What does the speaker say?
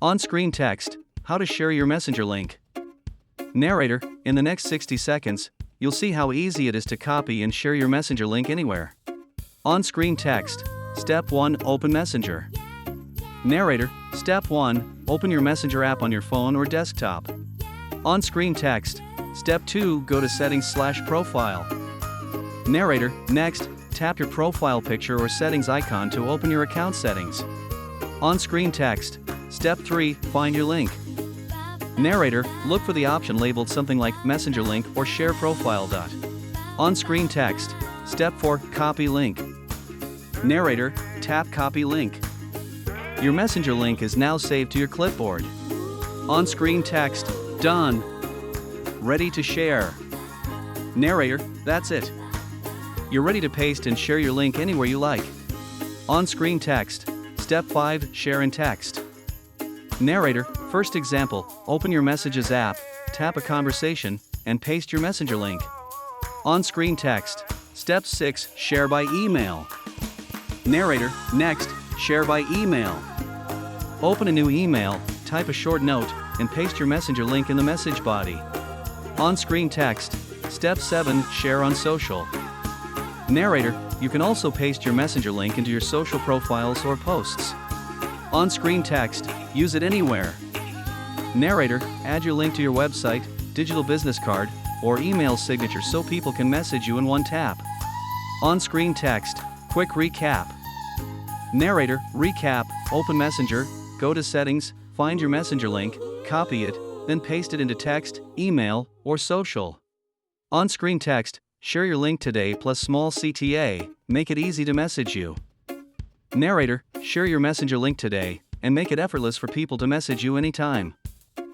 On-screen text, how to share your messenger link. Narrator, in the next 60 seconds, you'll see how easy it is to copy and share your messenger link anywhere. On-screen text, Step 1, open Messenger. Narrator, Step 1, open your Messenger app on your phone or desktop. On-screen text, Step 2, go to Settings/Profile. Narrator, next, tap your profile picture or settings icon to open your account settings. On-screen text, Step 3, find your link. Narrator, look for the option labeled something like Messenger link or Share Profile. On-screen text, Step 4, copy link. Narrator, tap Copy Link. Your Messenger link is now saved to your clipboard. On-screen text, done. Ready to share. Narrator, that's it. You're ready to paste and share your link anywhere you like. On-screen text, Step 5, share in text. Narrator, first example, open your Messages app, tap a conversation, and paste your Messenger link. On-screen text, Step 6, share by email. Narrator, next, share by email. Open a new email, type a short note, and paste your Messenger link in the message body. On-screen text, Step 7, share on social. Narrator, you can also paste your Messenger link into your social profiles or posts. On-screen text, use it anywhere. Narrator, add your link to your website, digital business card, or email signature so people can message you in one tap. On-screen text, quick recap. Narrator, recap, open Messenger, go to Settings, find your Messenger link, copy it, then paste it into text, email, or social. On-screen text, share your link today plus small CTA, make it easy to message you. Narrator, share your Messenger link today, and make it effortless for people to message you anytime.